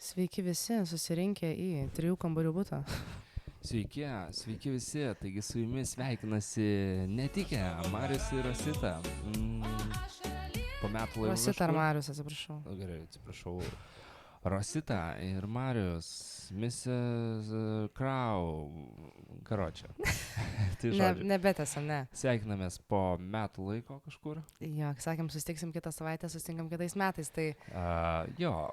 Sveiki visi susirinkę į 3 kambarių butą. Sveiki visi, taigi su jumis sveikinasi netikę Marius ir Rosita. Po metų laiko Rosita ar Marius, atsiprašau. Gerai, atsiprašau. Rosita ir Marius, Mrs. Crow. Karočią. Tai žodžiu. Nebetęsiam, ne. Sveikinamės po metų laiko kažkur. Jo, sakėm, susitiksim kitą savaitę, susitinkam kitais metais, tai... Jo,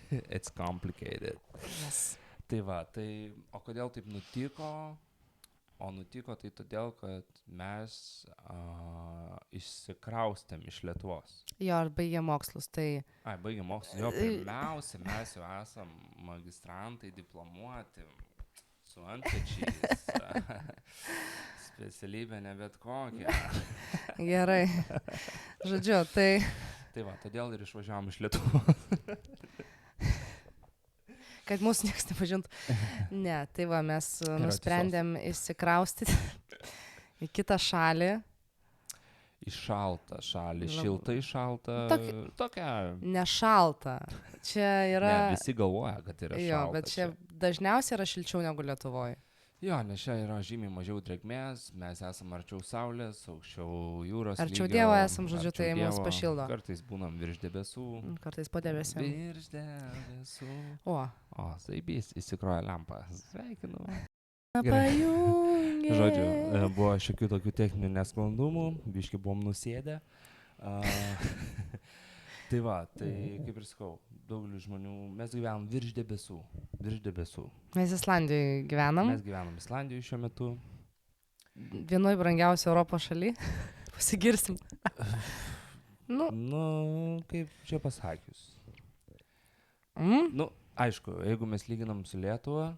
it's complicated. Yes. Tai va, o kodėl taip nutiko? O nutiko tai todėl, kad mes išsikraustėm iš Lietuvos. Jo, ar baigė mokslus, tai... Baigė mokslus. Jo, pirmiausia, mes jau esam magistrantai, diplomuoti, su antpečiais. Specialybė ne bet kokia. Gerai. Žodžiu, tai... Tai va, todėl ir išvažiavom iš Lietuvos. Kad mūsų niekas nepažintų. Ne, tai va, mes nusprendėm įsikraustyti į kitą šalį. Į šaltą šalį, šiltai šaltą, tokia... Ne šalta. Čia yra... Ne, visi galvoja, kad yra šalta. Jo, bet čia dažniausiai yra šilčiau negu Lietuvoje. Jo, nes čia yra žymiai mažiau drėgmės, mes esam arčiau saulės, aukščiau jūros Arčiau lygio. Dievo esam, žodžiu, tai Dievo. mus pašildo. Kartais būnam virš debesų. Kartais po debesim. Virš debesų. O, saibys, įsikroja lempa. Sveikinu. Pajungė. Žodžiu, buvo šiokių tokių techninių nesklandumų, biški buvom nusėdę. Tai va, tai kaip ir sakau, daugelis žmonių, mes gyvenam virš debesų. Mes Islandijoje gyvenam. Mes gyvenam Islandijoje šiuo metu. Vienoj brangiausių Europos šaly. Pasigirsim. Nu, kaip čia pasakius. Nu, aišku, jeigu mes lyginam su Lietuva,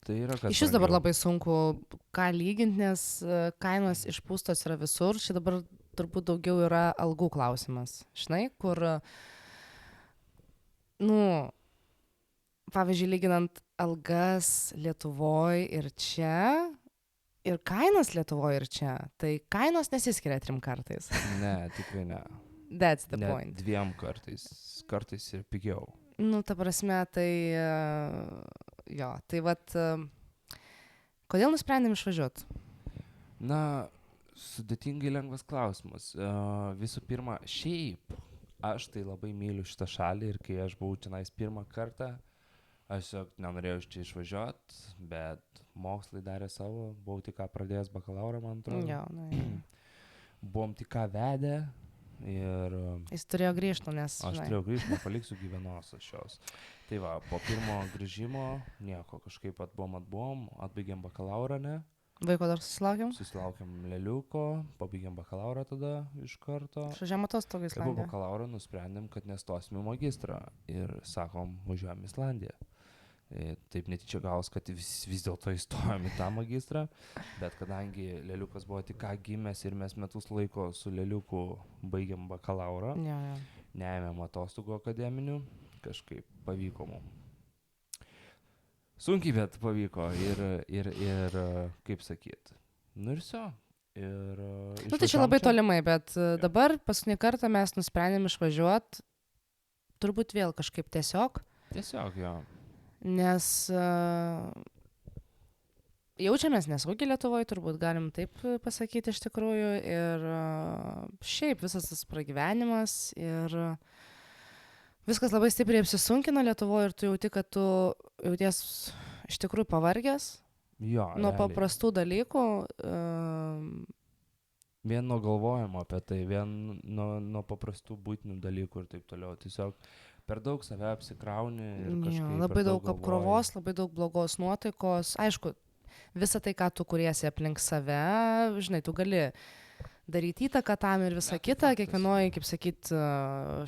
tai yra kas. Iš vis dabar labai sunku ką lyginti, nes kainos išpūstos yra visur. Čia dabar turbūt daugiau yra algų klausimas. Žinai, kur, pavyzdžiui, lyginant algas Lietuvoje ir čia, ir kainas Lietuvoje ir čia, tai kainos nesiskiria 3 kartais. Ne, tikrai ne. That's the point. 2 kartais. Kartais ir pigiau. Ta prasme, tai, jo, tai vat, kodėl nusprendėm išvažiuoti? Na, sudėtingai lengvas klausimas. Visų pirma, šiaip aš tai labai myliu šitą šalį ir kai aš buvau tenais pirmą kartą, aš nenorėjau iš čia išvažiuoti, bet mokslai darė savo, buvau tik ką pradėjęs bakalaurą, man atrodo. Jo, Buvom tik ką vedę ir... Jis turėjo grįžti, nes... Aš turėjau grįžti, nepaliksiu gyvenos aš jos. Tai va, po pirmo grįžimo nieko, kažkaip atbuvom, atbaigėm bakalaurą, ne? Vaiko dar susilaukėm? Susilaukėm leliuko, pabaigėm bakalaurą tada iš karto. Išvažiavome atostogų į Po Islandiją. bakalauro nusprendėm, kad nestosim į magistrą ir sakom, važiuojam į Islandiją. Taip netyčia gavos, kad vis dėlto įstojom į tą magistrą, bet kadangi leliukas buvo tik ką gimęs ir mes metus laiko su leliuku baigėm bakalaurą, neėmėm atostogų akademinių, kažkaip pavyko mums. Sunkiai, bet pavyko ir kaip sakyt, ir so. Tai čia labai tolimai, bet dabar paskutinį kartą mes nusprendėm išvažiuoti, turbūt vėl kažkaip tiesiog. Tiesiog, jo. Nes jaučiamės nesaugiai Lietuvoje, turbūt galim taip pasakyti iš tikrųjų, ir šiaip visas tas pragyvenimas ir viskas labai stipriai apsisunkina Lietuvoje ir tu jauti, kad tu jauties iš tikrųjų pavargęs nuo paprastų dalykų. Vien nuo galvojimo apie tai, vien nuo paprastų būtinių dalykų ir taip toliau. Tiesiog per daug save apsikrauni. Labai daug apkrovos, labai daug blogos nuotaikos. Aišku, visa tai, ką tu kuriesi aplink save, žinai, tu gali daryti įtaką tam ir visą kitą. Kiekvienoje, kaip sakyt,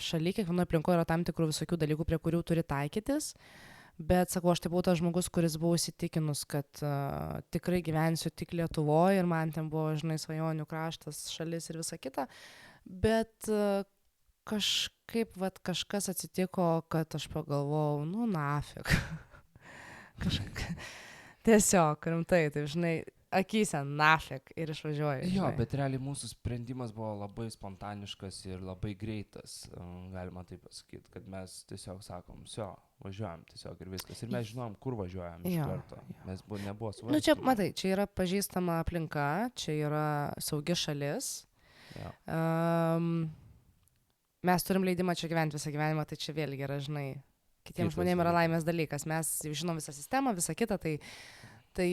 šaly, kiekvienoje aplinkoje yra tam tikrų visokių dalykų, prie kurių turi taikytis. Bet, sakau, aš tai buvau tas žmogus, kuris buvo įsitikinus, kad tikrai gyvensiu tik Lietuvoje ir man ten buvo, žinai, svajonių kraštas, šalis ir visa kita. Bet kažkaip, kažkas atsitiko, kad aš pagalvojau, nafik. Tiesiog, rimtai, tai žinai, akyse, nafik, ir išvažiuoji. Jo, žinai. bet realiai mūsų sprendimas buvo labai spontaniškas ir labai greitas, galima taip pasakyti, kad mes tiesiog sakom, važiuojam tiesiog ir viskas. Ir mes žinom, kur važiuojam iš Jo, karto. Mes nebuvo svarbu. Nu čia, matai, čia yra pažįstama aplinka, čia yra saugi šalis. Jo. Mes turim leidimą čia gyventi visą gyvenimą, tai čia vėlgi yra, žinai, kitiems Kitas žmonėms yra dalykas. laimės dalykas. Mes jau žinom visą sistemą, visą kitą, tai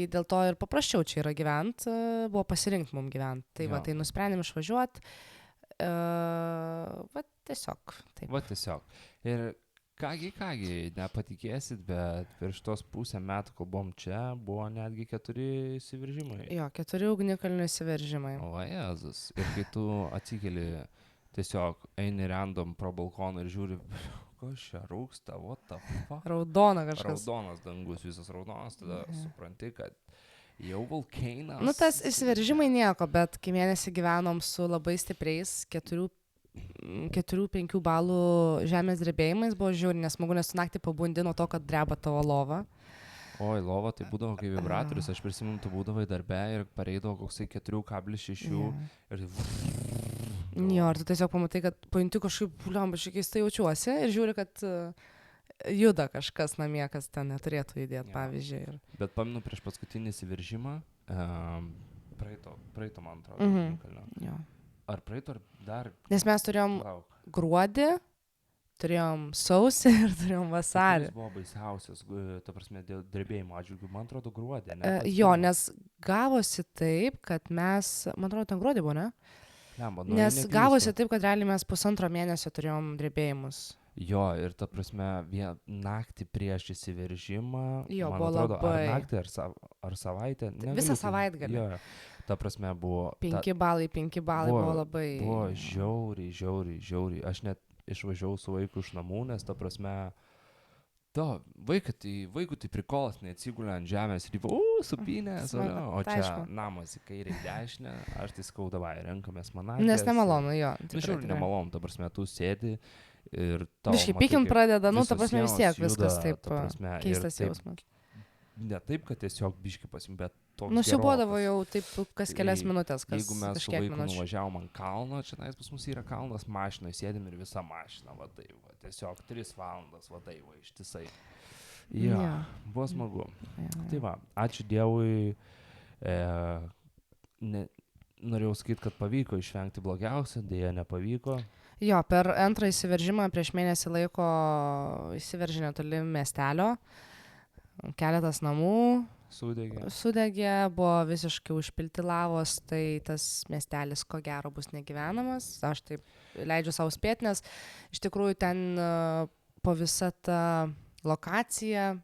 dėl to ir paprasčiau čia yra gyventi, buvo pasirinkti mums gyventi. Tai Jo. va, tai nusprendėm išvažiuoti. Va, tiesiog. Taip. Va tiesiog. Ir kągi, nepatikėsit, bet per šitos pusę metų, kol buvom čia, buvo netgi 4 įsiveržimai. Jo, 4 ugnikalnių įsiveržimai. O Jėzus. Ir kai tu atsikeli, tiesiog eini random pro balkoną ir žiūri, kas čia rūksta, what the fuck. Raudona kažkas. Raudonas dangus, visas raudonas, tada supranti, kad jau vulkainas. Nu, tas įsiveržimai nieko, bet kai mėnesį gyvenom su labai stipriais 4-5 balų žemės drebėjimais, buvo žiūri nesmagu, nes tu naktį pabundi nuo to, kad dreba tavo lova. Oi, lova, tai būdavo kaip vibratorius, aš prisimenu, tu būdavai darbe ir pareidavo koksai 4,6 ir Jo, ir tu tiesiog pamatai, kad pajunti kažkaip, puliam, aš keistai jaučiuosi ir žiūri, kad juda kažkas namie, kas ten neturėtų judėti, pavyzdžiui. Ir... Bet pamenu prieš paskutinį įsiveržimą, praeito man atrodo, ugnikalnio. Jo. Ar praeito, ar dar... Nes mes turėjom gruodį, turėjom sausį ir turėjom vasarį. Kuris buvo baisiausias, ta prasme, dėl drebėjimo atžvilgių, man atrodo, gruodį. Jo, nes gavosi taip, kad mes, man atrodo, ten gruodį buvo, ne? Nes gavosi taip, kad realiai mes 1,5 mėnesio turėjom drebėjimus. Jo, ir ta prasme, naktį prieš įsiveržimą, Jo, man buvo atrodo, labai. Ar naktį, ar savaitę. Visą savaitgalį. Jo, ta prasme buvo... 5 balai buvo labai... Buvo žiauriai. Aš net išvažiavau su vaiku iš namų, nes ta prasme... Vaikui tai prikolas, neatsigulė ant žemės ir supynės, o čia aišku. namas į kairę į dešinę, aš tai sakau, davai, renkamės managės. Nes nemalonu, jo. Žiūrėjau, nemalonu, ta prasme, tu sėdi ir tau... Biškai pykint pradeda, nu, ta prasme, vis tiek viskas taip keistas jausmas. Ne taip, kad tiesiog biškai bet toks Nusibuodavo gerokas. jau taip kas kelias minutės, kas Jeigu mes su kažkiek vaiku minučių. nuvažiavom ant kalno, čia pas mus yra kalnas mašinoje, sėdim ir visa mašina, va tai, va, tiesiog 3 valandas, va tai, va, ištisai. Jo, buvo smagu. Tai va, ačiū Dievui, norėjau sakyti, kad pavyko išvengti blogiausio, dėja nepavyko. Jo, per antrą įsiveržimą prieš mėnesį laiko įsiveržė netoli miestelio, keletas namų sudegė, buvo visiškai užpilti lavos, tai tas miestelis ko gero bus negyvenamas. Aš taip leidžiu savo spėti, nes iš tikrųjų ten po visą tą lokaciją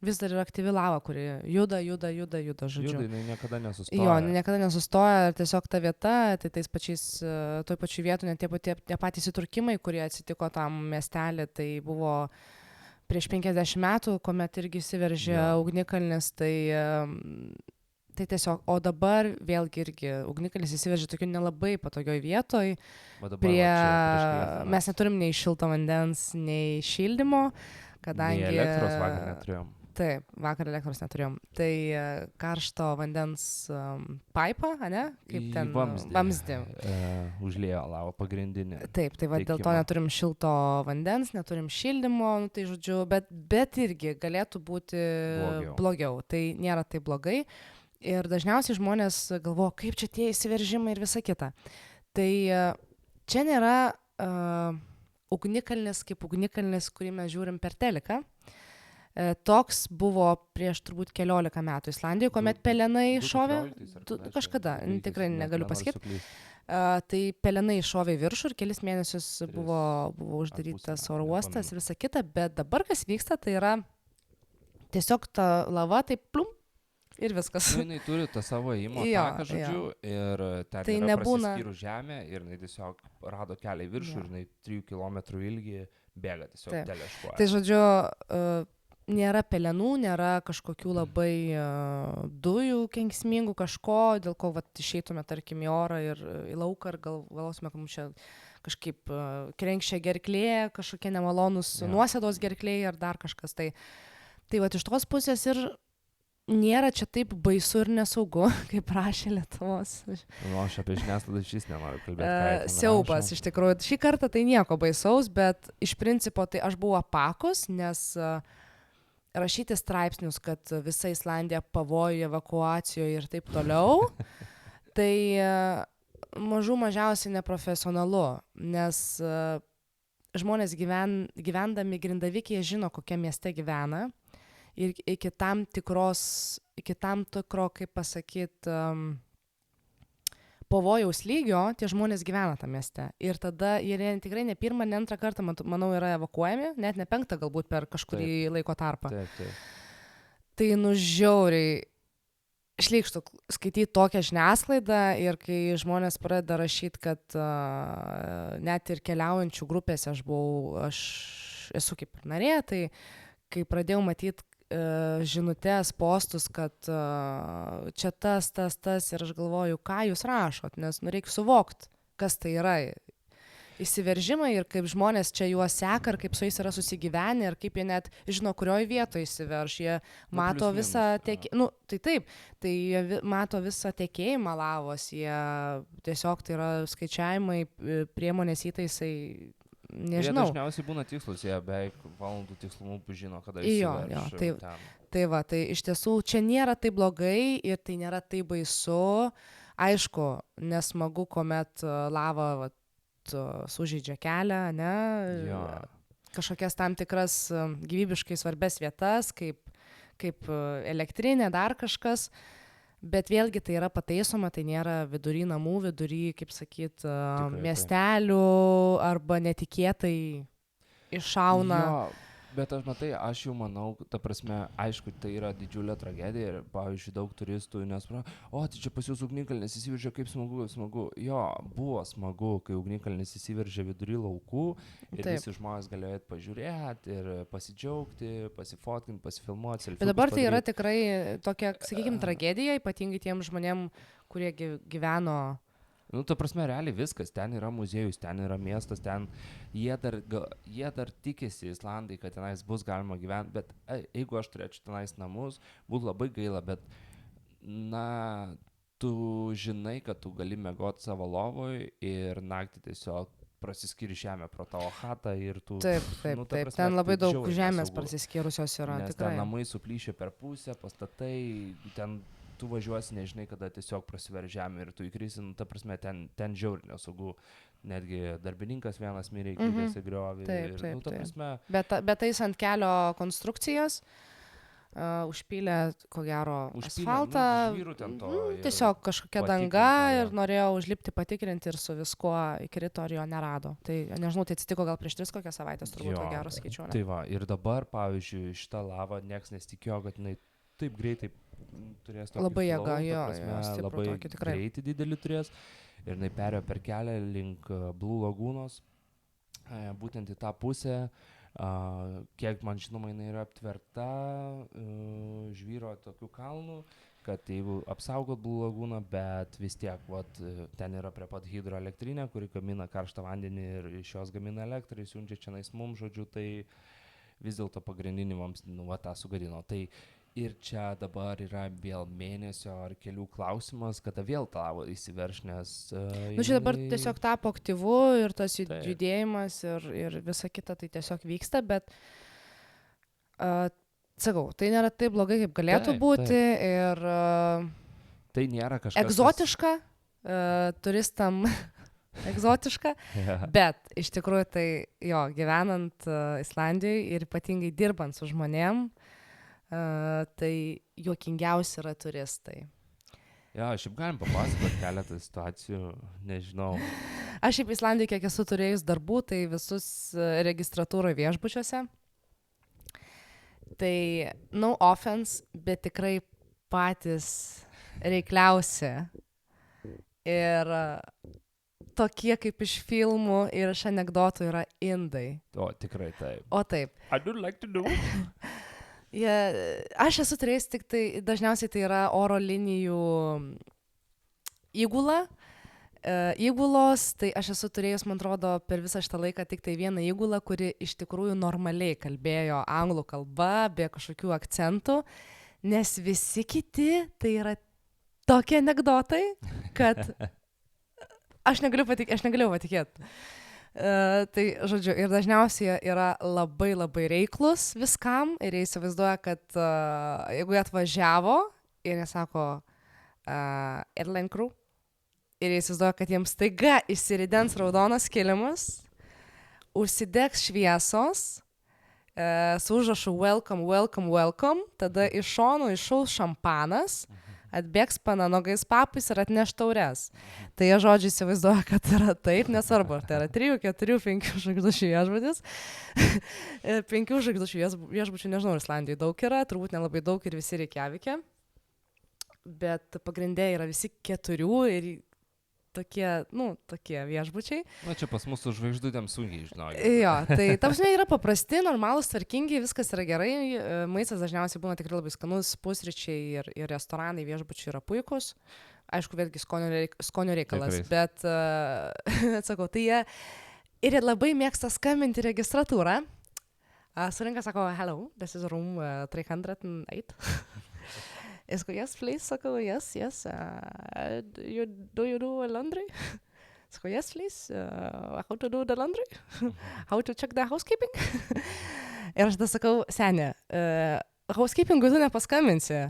vis dar yra aktyvi lava, kuri juda, žodžiu. Juda, jinai niekada nesustoja. Jo, niekada nesustoja, tiesiog ta vieta, tai tais pačiais, toj pačiu vietu, net tie patys įtrūkimai, kurie atsitiko tam miestelį, tai buvo prieš 50 metų, kuomet irgi įsiveržė ugnikalnis, tai tiesiog, o dabar vėlgi irgi ugnikalnis įsiveržė tokiu nelabai patogioj vietoj, mes neturim nei šilto vandens, nei šildymo, kadangi... Nei elektros vakar neturėjom. Taip, vakar elektros neturėjom. Tai karšto vandens paipą, ane? Kaip ten vamzdį. Užliejo lavą pagrindinį. Taip, tai va dėl to neturim šilto vandens, neturim šildymo, nu, tai žodžiu, bet irgi galėtų būti blogiau. Tai nėra taip blogai. Ir dažniausiai žmonės galvoja, kaip čia tie įsiveržimai ir visa kita. Tai čia nėra ugnikalnis kaip ugnikalnis, kurį mes žiūrim per teliką. Toks buvo prieš turbūt 14 metų Islandijoje, kuomet pelenai šovė, kažkada, tikrai negaliu pasakyti, tai pelenai šovė į viršų ir kelis mėnesius buvo uždarytas oro uostas ir visa kita, bet dabar kas vyksta, tai yra tiesiog ta lava, tai plum ir viskas. Nu, jinai turi tą savo įmo taką, žodžiu, ir ten tai yra prasiskyrų žemė ir jinai tiesiog rado kelią į viršų ir jinai 3 km ilgį bėga tiesiog teleškuoja. Tai žodžiu, nėra pelenų, nėra kažkokių labai dujų kenksmingų kažko, dėl ko išeitume, tarkim, į orą ir į lauką ir galvosime, kad mums čia kažkaip krenkščia gerklė, kažkokie nemalonus nuosėdos gerklė ar dar kažkas. Tai iš tos pusės ir nėra čia taip baisu ir nesaugu, kaip rašė Lietuvos. Nu, aš apie žiniasklaidą šis nenoriu kalbėti. Siaubas, iš tikrųjų. Šį kartą tai nieko baisaus, bet iš principo tai aš buvau apakus, nes rašyti straipsnius, kad visa Islandija pavojuje, evakuacijoje ir taip toliau, tai mažiausiai neprofesionalu, nes žmonės gyvendami Grindavikėje žino, kokia mieste gyvena ir iki tam tikro, kaip pasakyti, pavojaus lygio tie žmonės gyvena tam mieste. Ir tada jie tikrai ne pirmą, ne antrą kartą, manau, yra evakuojami, net ne penktą galbūt per kažkurį laiko tarpą. Taip. Tai žiauriai šleikštų skaityti tokią žiniasklaidą ir kai žmonės pradeda rašyti, kad net ir keliaujančių grupėse aš esu kaip ir narė, tai kai pradėjau matyti žinutės, postus, kad čia tas ir aš galvoju, ką jūs rašot, nes reikia suvokti, kas tai yra įsiveržimai ir kaip žmonės čia juos seka ir kaip su jais yra susigyvenę ir kaip jie net žino, kurioje vietoje įsiverž, jie mato visą tekėjimą, tai jie mato visą tekėjimą lavos, jie tiesiog tai yra skaičiavimai, priemonės įtaisai, nežinau. Jie dažniausiai būna tikslus, jie beveik valandų tikslumu žino, kada įsiverž. Tai va, tai iš tiesų čia nėra taip blogai ir tai nėra taip baisu. Aišku, nesmagu, kuomet lava sužeidžia kelią, ne? Jo. Kažkokias tam tikras gyvybiškai svarbes vietas, kaip elektrinė, dar kažkas. Bet vėlgi tai yra pataisoma, tai nėra vidury namų, vidury, kaip sakyt, miestelių arba netikėtai iššauna. Jo, bet aš jau manau, ta prasme, aišku, tai yra didžiulė tragedija ir, pavyzdžiui, daug turistų nesuprantu, tai čia pas jūs ugnikalnis įsiveržė, kaip smagu. Jo, buvo smagu, kai ugnikalnis įsiveržė vidury laukų ir visi žmonės galėjo pažiūrėti ir pasidžiaugti, pasifotkinti, pasifilmuoti. Bet dabar tai yra tikrai tokia, sakykime, tragedija, ypatingai tiem žmonėm, kurie gyveno. Nu, ta prasme, realiai viskas, ten yra muziejus, ten yra miestas, ten jie dar tikisi, Islandai, kad tenais bus galima gyventi, bet jeigu aš turėčiau tenais namus, būtų labai gaila, bet, tu žinai, kad tu gali miegoti savo lovoj ir naktį tiesiog prasiskiri žemę pro tavo chatą ir tu... Taip, prasme, ten labai daug žemės prasiskyrusios yra, nes tikrai. Nes ten namai suplyšė per pusę, pastatai, ten... tu važiuosi, nežinai, kada tiesiog prasiver žemė ir tu įkrisi, ta prasme, ten žiauriai nesaugu. Netgi darbininkas vienas mirė, kitas įgriovė. Taip. Prasme... Bet taisant kelio konstrukcijas, užpylė, ko gero, asfaltą, tiesiog kažkokia danga ir norėjo užlipti patikrinti ir su viskuo įkrito ir jo nerado. Tai, nežinau, tai atsitiko gal prieš 3 kokias savaitės, turbūt, ko gero, skaičiuoju. Tai va, ir dabar, pavyzdžiui, šitą lavą nieks nesitikėjo, kad jinai taip greitai turės tokį labai jėga, labai greitį didelį turės ir jinai perėjo per kelią link Blue Lagūnos, būtent į tą pusę, kiek man žinoma jinai yra aptverta žvyro tokių kalnų, kad jeigu apsaugot Blue Lagūną, bet vis tiek ten yra prie pat hidroelektrinė, kuri gamina karštą vandenį ir iš jos gamina elektrą, siunčia čia mums, žodžiu, tai vis dėlto pagrindinį mums tą sugadino. Tai ir čia dabar yra vėl mėnesio ar kelių klausimas, kada vėl tavo įsiverš, nes... čia dabar tiesiog tapo aktyvu ir tas judėjimas ir visa kita tai tiesiog vyksta, bet sakau, tai nėra taip blogai, kaip galėtų būti ir... Tai nėra kažkas... Egzotiška, turistam egzotiška, bet iš tikrųjų tai gyvenant Islandijoje ir ypatingai dirbant su žmonėm, tai juokingiausi yra turistai. Šiaip galim papasakoti keletą situacijų, nežinau. Aš šiaip Islandijoje, kiek esu turėjus darbų, tai visus registratūroje viešbučiuose. Tai no offense, bet tikrai patys reikliausi. Ir tokie kaip iš filmų ir iš anekdotų yra indai. O, tikrai taip. O taip. I don't like to know. Aš esu turėjęs tik tai, dažniausiai tai yra oro linijų įgula. Įgulos, tai aš esu turėjus, man atrodo, per visą šitą laiką tik tai vieną įgulą, kuri iš tikrųjų normaliai kalbėjo anglų kalba, be kažkokių akcentų. Nes visi kiti tai yra tokie anekdotai, kad aš negalėjau patikėti. Tai, žodžiu, ir dažniausiai yra labai labai reiklus viskam ir jie įsivaizduoja, kad jeigu jie atvažiavo ir jie sako airline crew ir jie įsivaizduoja, kad jiems staiga išsiridens raudonas kilimas, užsidegs šviesos, su užrašu welcome, welcome, welcome, tada iš šonų iššaus šampanas, atbėgs pananogais papais ir atneš taures. Tai jie žodžiai įsivaizduoja, kad yra taip, nesvarbu, ar tai yra 3, 4, 5 žvaigždučių viešbutis. 5 žvaigždučių viešbučių, nežinau, Islandijoje daug yra, turbūt nelabai daug ir visi Reikjavike. Bet pagrindė yra visi 4 ir tokie viešbučiai. Na, čia pas mūsų žvaigždutėm sunkiai, žinau. Jo, tai tapsme yra paprasti, normalūs, tvarkingi, viskas yra gerai. Maistas dažniausiai būna tikrai labai skanus, pusryčiai ir restoranai viešbučiai yra puikus. Aišku, vėlgi skonio reikalas, bet atsakau, tai jie ir labai mėgsta skambinti registratūrą. Surinka, sako, hello, this is room 308. Jis sako, yes, please, sako, yes, do you do laundry? Sako, yes, please, how to do the laundry? How to check the housekeeping? Ir aš tada sakau, senė, housekeepingui tu nepaskambinsi.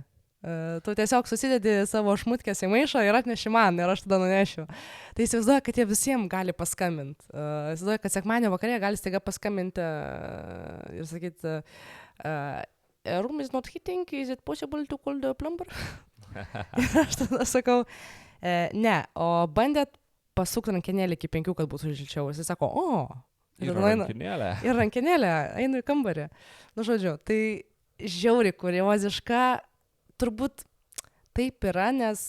Tu tiesiog susidedi savo šmutkės į maišą ir atneši man ir aš tada nunešiu. Tai įsivaizduoja, kad jie visiems gali paskambinti. Įsivaizduoja, kad sekmadienio vakarė gali staiga paskambinti ir sakyti, room is not heating, is it possible to call the plumber? Ir aš tada sakau, ne, o bandėt pasukti rankenėlį iki 5, kad būtų šilčiau. Jis sako, ir rankenėlė. Ir rankenėlė, einu į kambarį. Nu, žodžiu, tai žiauriai kurioziška, turbūt taip yra, nes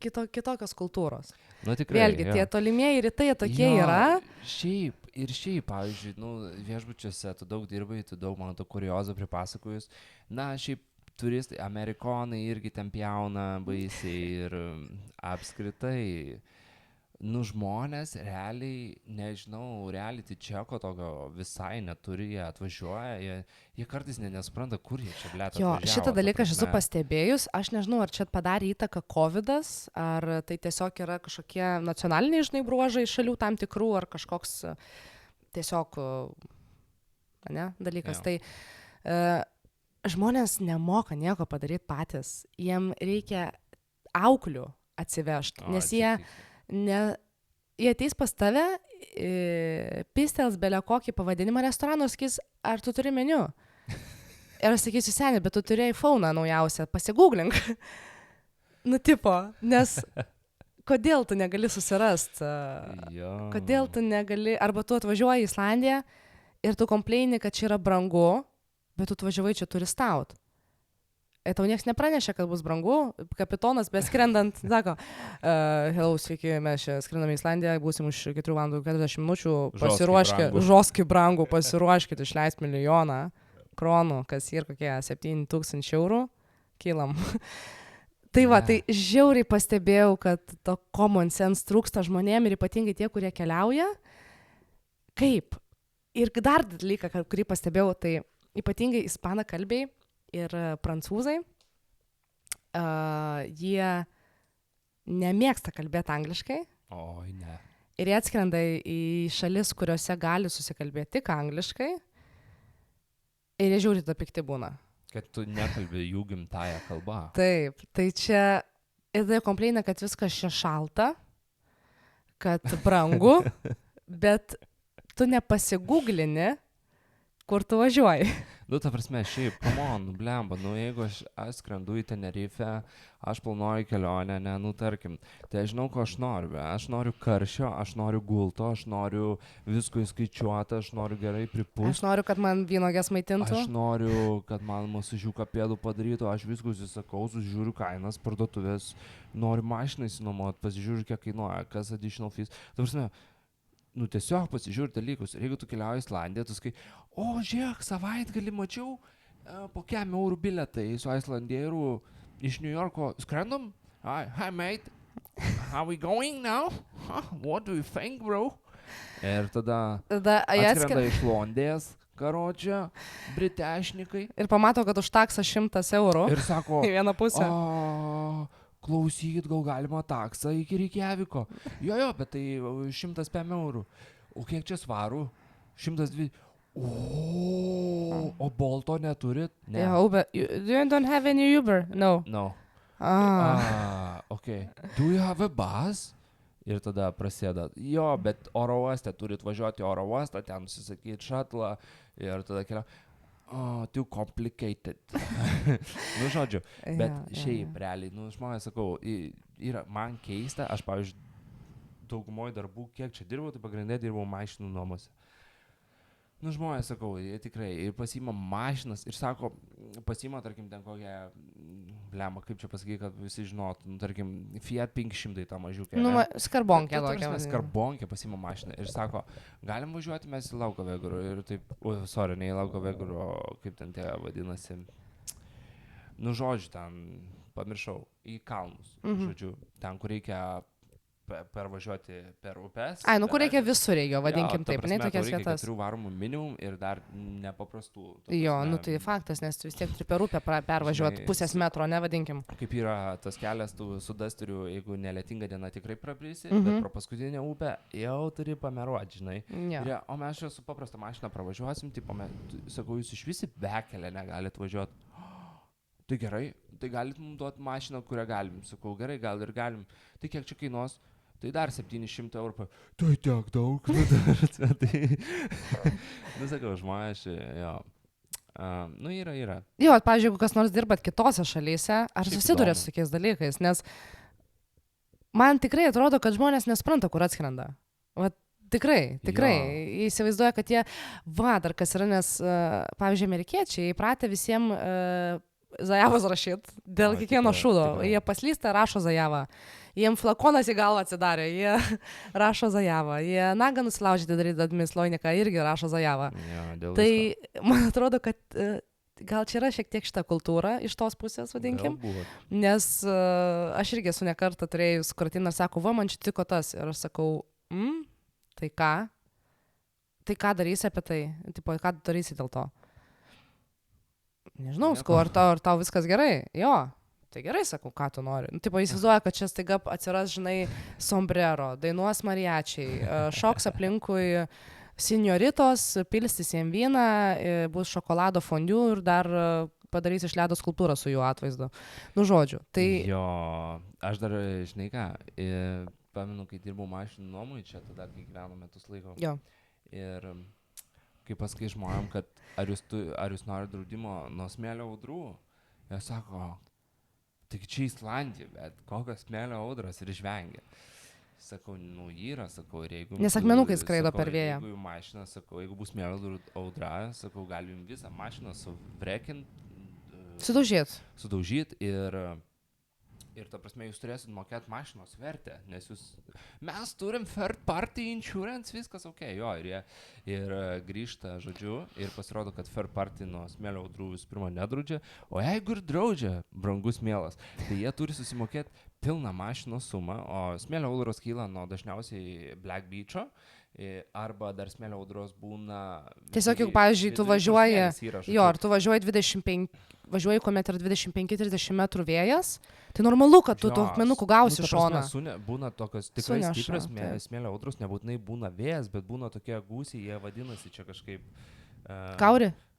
kitokios kultūros. Nu, tikrai, vėlgi, tie tolimieji rytai tokie yra. Šiaip, pavyzdžiui, viešbučiuose tu daug dirbai, tu daug man to kuriozų pripasakojus. Na, šiaip turistai, amerikonai irgi ten pjauna baisiai ir apskritai, žmonės realiai, nežinau, reality čeko tokio visai neturi, jie atvažiuoja, jie kartais nesupranta, kur jie čia blėta atvažiavo. Jo, šitą dalyką aš esu pastebėjus, aš nežinau, ar čia padarė įtaką COVID'as, ar tai tiesiog yra kažkokie nacionaliniai, bruožai šalių tam tikrų, ar kažkoks tiesiog, dalykas. Jo. Tai žmonės nemoka nieko padaryti patys, jiem reikia auklių atsivežti, nes jie ateis pas tave, pistels belio kokį pavadinimą restorano, sakys, ar tu turi meniu? Ir aš sakysiu, seniai, bet tu turi iPhone'ą naujausią, pasigooglink. Nes kodėl tu negali susirast? Kodėl tu negali, arba tu atvažiuoji į Islandiją ir tu komplaini, kad čia yra brangu, bet tu atvažiavai čia turistaut. Tau nieks nepranešė, kad bus brangu. Kapitonas, beskrendant, sako, hello, sveiki, mes čia skrendame į Islandiją, būsim už 4 valandų 40 minučių, žoski brangų, pasiruoškit išleisti 1 milijoną kronų, kas yra kokie 7 000 eurų, kylam. Tai va, tai žiauriai pastebėjau, kad to common sense trūksta žmonėm ir ypatingai tie, kurie keliauja. Kaip? Ir dar dalyką, kurį pastebėjau, tai ypatingai ispanakalbiai ir prancūzai, jie nemėgsta kalbėti angliškai. Oi, ne. Ir jie atskrenda į šalis, kuriuose gali susikalbėti tik angliškai. Ir jie žiūri, tada pikti būna. Kad tu nekalbė jų gimtąją kalbą. Taip, tai čia, ir tai komplaina, kad viskas čia šalta, kad brangu, bet tu nepasigūglini, kur tu važiuoji. Ta prasme, šiaip, come on, blemba, jeigu aš skrendu į Tenerife, aš planuoju kelionę, tarkim, tai aš žinau, ko aš noriu, aš noriu karščio, aš noriu gulto, aš noriu visko įskaičiuoti, aš noriu gerai pripūsti. Aš noriu, kad man vynogės maitintų. Aš noriu, kad man masažiuką pėdų padarytų, aš viskus įsakau, sužiūriu kainas, parduotuvės, noriu mašiną įsinuomoti, pasižiūriu, kiek kainuoja, kas additional fees. Ta prasme, tiesiog pasižiūri dalykus. Ir jeigu tu keliauji į Islandiją, tu sakai, žiūrėk, savaitgalį mačiau po kiam eurų biletai su Islandieru iš New Yorko. Skrendam? Hi mate, how we going now? What do you think, bro? Ir tada atskrenda iš Londės, karočią, britešnikai. Ir pamato, kad už taksą 100 eurų Ir sako, į vieną pusę. Klausykit, gal galima taksą iki Reikjaviko. Jo, bet tai 105 eurų. O kiek čia svarų? 102. O Bolto neturit? Ne. Yeah, Uber. You don't have any Uber? No. No. Okay. Do you have a bus? Ir tada prasideda. Jo, bet oro uoste turit važiuoti oro uostą, ten susisakyti šatlą ir tada keliauti. Too complicated. Nu, žodžiu, bet šiaip realiai, žmonės sakau, yra man keista, aš, pavyzdžiui, daugumoje darbų, kiek čia dirbau, tai pagrindė dirbau mašinų nuomose. Žmonės, sakau, jie tikrai ir pasiima mašinas ir sako, pasiima, tarkim, ten kokią, blemą, kaip čia pasakyti, kad visi žinotų, tarkim, Fiat 500 tą mažiukę. Skarbonkė tokia. Skarbonkė pasiima mašiną ir sako, galim važiuoti mes į Lauko Vegurų ir taip, ne į Lauko Vegurų, o kaip ten tie vadinasi, žodžiu, ten, pamiršau, į kalnus, žodžiu, ten, kur reikia pervažiuoti per upes. Kur reikia visur reikia, vadinkim taip, ne tokias vietas. 4 varomų minimum ir dar nepaprastų. Jo, tai faktas, nes tu vis tiek turi per upę pervažiuoti pusės metro, nevadinkim. Kaip yra tas kelias, tu su dasturiu, jeigu nelietinga diena tikrai prabrisi, bet pro paskutinę upę jau turi pameruoti, žinai. O mes čia su paprasta mašina pravažiuosim, sakau, jūs iš visi bekelę negalit važiuoti. Tai gerai, tai galit mums duoti mašiną, kurią galim. Sakau, gerai, gal ir galim. Tai kiek čia kainuos? Tai dar 700 eurų. Tai tiek daug. Sakau, žmonės, jo. Yra. Jo, pavyzdžiui, jeigu kas nors dirbat kitose šalyse, ar susidurėt su tokiais dalykais, nes man tikrai atrodo, kad žmonės nespranta, kur atskrenda. Tikrai. Jie įsivaizduoja, kad jie, dar kas yra, nes, pavyzdžiui, amerikiečiai įpratę visiems Zajavas rašyt dėl kiekvieno šūdo. Jie paslysta, rašo Zajavą. Jiem flakonas į galvą atsidarė, jie rašo Zajavą. Jie nagą nusilaužyti darydami sloiniką, irgi rašo Zajavą. Tai man atrodo, kad gal čia yra šiek tiek šita kultūra iš tos pusės, vadinkim. Nes aš irgi esu nekartą turėjus kratiną ir sako, man čia tiko tas. Ir aš sakau, tai ką? Tai ką darysi apie tai? Tipo, ką darysi dėl to? Nežinau, sakau, ar tau viskas gerai? Jo, tai gerai, sakau, ką tu nori. Tipo, įsivaizduoja, kad čia staiga atsiras, žinai, sombrero, dainuos mariačiai, šoks aplinkui senioritos, pilstis jiem vyną, bus šokolado fondiu ir dar padarys iš ledo skulptūrą su jų atvaizdu. Žodžiu, tai... Jo, aš dar, žinai ką, pamenu, kai dirbau mašinų nuomui, čia tada, kai gyvenau metus laiko. Jo. Ir... kai pasakai žmonėm, kad ar jūs nori draudimo nuo smėlio audrų, jie sako, tik čia Islandija, bet kokios smėlio audros ir žvengia. Sakau, yra, sakau, ir jeigu... Nes akmenukai skraido per vėją. Jeigu mašina, sakau, jeigu bus smėlio audra, sakau, gali jums visą mašiną suvrekint. Sudaužyt ir ta prasme, jūs turėsit mokėti mašinos vertę, nes mes turim third party insurance, viskas ok, jo, ir grįžta, žodžiu, ir pasirodo, kad third party nuo smėlio audrų visų pirma nedraudžia, o jeigu ir draudžia, brangus mielas, tai jie turi susimokėti pilną mašinos sumą, o smėlio audros kyla nuo dažniausiai Black Beach'o, arba dar smėlio audros būna... Tiesiog, jeigu, pavyzdžiui, tu važiuoji, kuomet yra 25-30 metrų vėjas, tai normalu, kad tu tų akmenukų gausi šoną. Būna tokios tikrai stiprios smėlio audros, nebūtinai būna vėjas, bet būna tokie gūsiai, jie vadinasi čia kažkaip...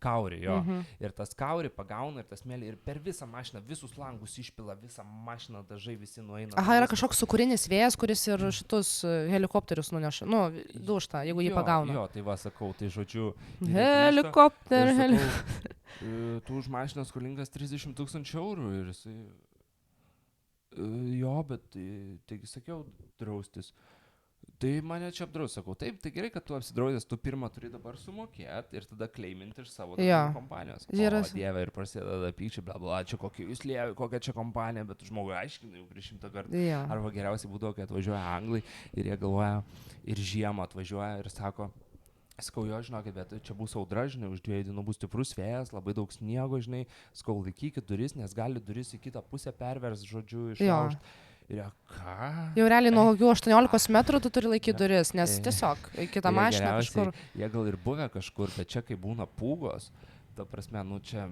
Kauri, jo. Ir tas kauri pagauna ir tas smėlį ir per visą mašiną, visus langus išpila, visą mašiną dažai visi nueina. Yra kažkoks sukūrinis vėjas, kuris ir šitus helikopterius nuneša. Dūšta, jeigu jį pagauna. Jo, tai va, sakau, tai žodžiu... Helikopterį. Tu už mašiną skolingas 30 000 eurų ir jisai... Jo, bet taigi sakiau draustis. Tai mane čia apdraus, sakau, taip, tai gerai, kad tu apsidraudęs, tu pirmą turi dabar sumokėti ir tada kleiminti iš savo kompanijos. O dieve, ir prasideda pykčiai, bla bla, čia kokia čia kompanija, bet žmogui aiškina jau prieš 100 kartų. Arba geriausiai būdavo, kai atvažiuoja anglai ir jie galvoja, ir žiemą atvažiuoja ir sako, sakau, jo, žinokit, bet čia bus audra, žinai, už 2 dienų bus stiprus vėjas, labai daug sniego, žinai, sakau, laikykit duris, nes gali duris į kitą pusę pervers, žodžiu, išlaužti. Ir jie, ką? Jau realiai nuo kokių 18 metrų tu turi laikyti duris, nes tiesiog į kitą Ir jie mašiną geriausiai- kažkur. Jie gal ir buvę kažkur, bet čia kai būna pūgos, ta prasme, nu čia...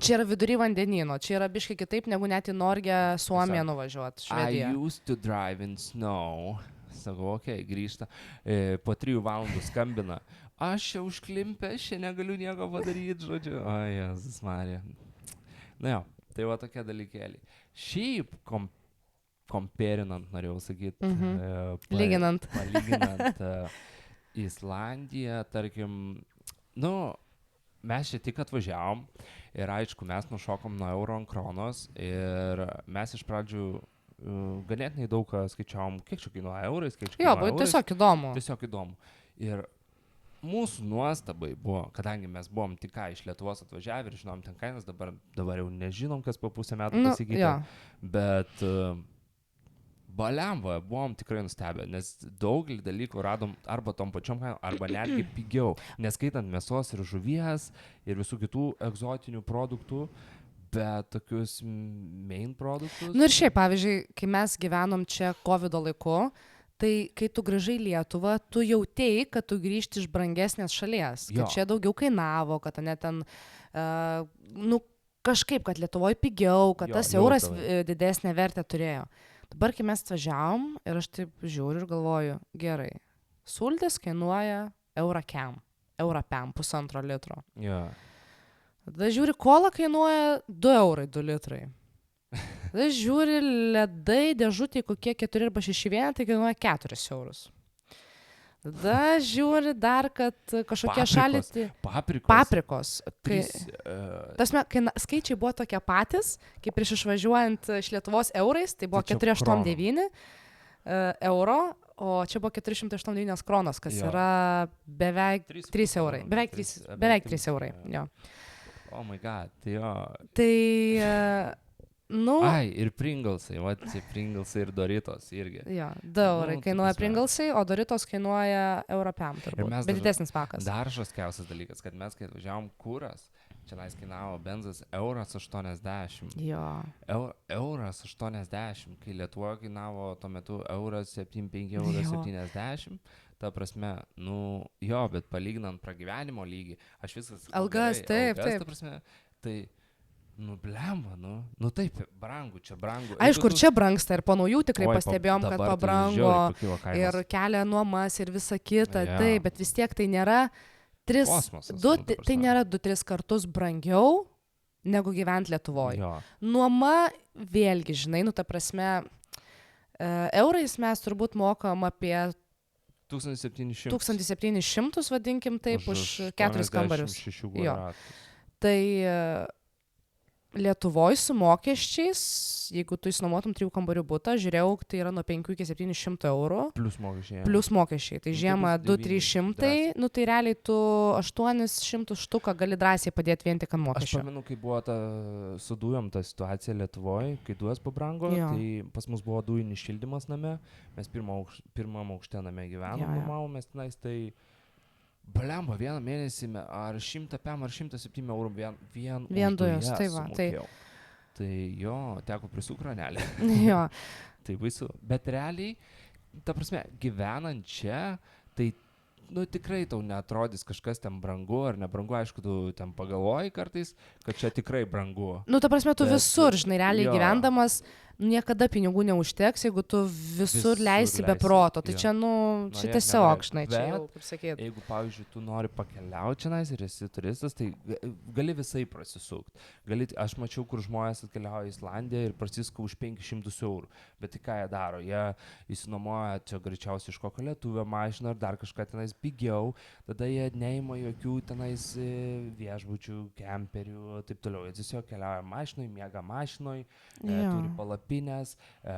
Čia yra vidury vandenyno, čia yra biškai kitaip negu net į Norgę, Suomiją Tiesiog, nuvažiuoti, I Švediją. used to drive in snow. Sakau, okei, grįžta. Po 3 valandų skambina. Aš čia užklimpęs, čia negaliu nieko padaryti, žodžiu. O, Jėzus Marija. Na jo, tai va tokie dalykėliai. Šiaip, komperinant, norėjau sakyti. Lyginant. Palyginant Islandiją, tarkim, nu, mes čia tik atvažiavom ir aišku, mes nušokom nuo euro ant kronos ir mes iš pradžių ganėtinai daug skaičiavom, kiek čia kainuoja eurais, kiek čia Jo, kainuoja buvo eurais. tiesiog įdomu. Tiesiog įdomu. Ir mūsų nuostabai buvo, kadangi mes buvom tik ką iš Lietuvos atvažiavę ir žinom ten kainas, dabar jau nežinom, kas po pusę metų pasikeitė. Jo. Bet balemba, buvom tikrai nustebę, nes daugelį dalykų radom arba tom pačiom kainom, arba netgi pigiau. Neskaitant mėsos ir žuvies ir visų kitų egzotinių produktų, bet tokius main produktus. Nu ir šiaip, pavyzdžiui, kai mes gyvenom čia COVID laiku, tai kai tu grįžai į Lietuvą, tu jautei, kad tu grįžti iš brangesnės šalies. Jo. Kad čia daugiau kainavo, kad net ten, nu, kažkaip, kad Lietuvoje pigiau, kad Jo, tas euras jausdavai. didesnę vertę turėjo. Dabar, kai mes atvažiavom ir aš taip žiūriu ir galvoju, gerai, sultis kainuoja eurą 1,5 litro. Jo. Tada žiūri, kola kainuoja 2 eurai 2 litrai. Tada žiūri, ledai dėžutė kokie 4 arba 6 vienetai kainuoja 4 eurus. Tada žiūri dar, kad kažkokie šalyti paprikos. Kai skaičiai buvo tokie patys, kaip prieš išvažiuojant iš Lietuvos eurais, tai buvo Tai čia 489 euro, o čia buvo 489 kronos, kas Jo. yra beveik 3 eurai. Beveik 3 eurai. Jo. Oh my god, tai jo. Tai, nu... Ai, ir Pringlesai, va, čia Pringlesai ir Doritos irgi. Jo, 2 eurai Nu, ta kainuoja prasme. Pringlesai, o Doritos kainuoja €1 turbūt. mes Bet dažnai- didesnis pakas. Dar šaskiausias dalykas, kad mes, kai atvažiavom kuras, čia nais kainavo benzas €1,80. Jo. €1,80, kai Lietuvoje kainavo tuo metu €1,75, €1,70. Ta prasme, nu, jo, bet palyginant pragyvenimo lygį, aš viskas... sakau, Algas, gerai, taip, algas, taip. Ta prasme, tai, nu, blemba, nu taip, brangu, čia brangu. Aišku, Jeigu ir tu- čia brangsta ir po naujų tikrai Oi, pastebėjom, kad dabar tai pabrango žiauriai pakilo kainos. ir kelia nuomas ir visa kita. Jo. Taip, bet vis tiek tai nėra Kosmosas, nu, ta tai prasme. nėra 2-3 kartus brangiau negu gyventi Lietuvoje. Jo. Nuoma vėlgi, žinai, nu ta prasme, eurais mes turbūt mokam apie 1700. 1700, vadinkim taip, už 4 kambarius. 86 Jo. kvadratus. Tai Lietuvoje su mokesčiais, jeigu tu įsinuomotum 3 kambarių butą, žiūrėjau, tai yra nuo 5 iki 700 eurų. Plius mokesčiai. Plus mokesčiai. Tai Nu, tai žiemą bus 2-300, drąsiai. nu tai realiai tu 800 štuką gali drąsiai padėti vien tik ant Aš mokesčio. pamenu, kai buvo su dujom ta situacija Lietuvoje, kai dujas pabrango, Jo. tai pas mus buvo dujinis šildymas name, mes pirmam aukšte name gyvenom, Jo, jo. nuomavomės tenais, tai blemba, vieną mėnesį ar 100 PM ar 107 eurų vien Vien už dujos, dujas tai va, tai- sumokėjau. Tai jo, teko prisuk ranelį. Jo. Tai baisu. Bet realiai, ta prasme, gyvenant čia, tai, nu, tikrai tau netrodys kažkas ten brangu ar nebrangu, aišku, tu ten pagalvoji kartais, kad čia tikrai brangu. Nu, ta prasme, tu Bet- visur, žinai, realiai jo. gyvendamas, niekada pinigų neužteks, jeigu tu visur Visur leisi be leisi, proto. Tai jo. čia, nu, čia Norėk, tiesiog, nenorėk. žinai, čia jau, Bet kaip sakyt. Jeigu, pavyzdžiui, tu nori pakeliauti čia ir esi turistas, tai gali visai prasisukti. Aš mačiau, kur žmonės atkeliauja į Islandiją ir prasisuka už 500 eurų. Bet tai ką jie daro? Jie įsinuomoja čia greičiausiai iš kokio lietuvio mašiną ar dar kažką tenais pigiau. Tada jie neima jokių tenais viešbučių, kemperių, taip toliau. Jie tiesiog keliauja mašinoj, miega mašinoj, Jo. turi palapinės,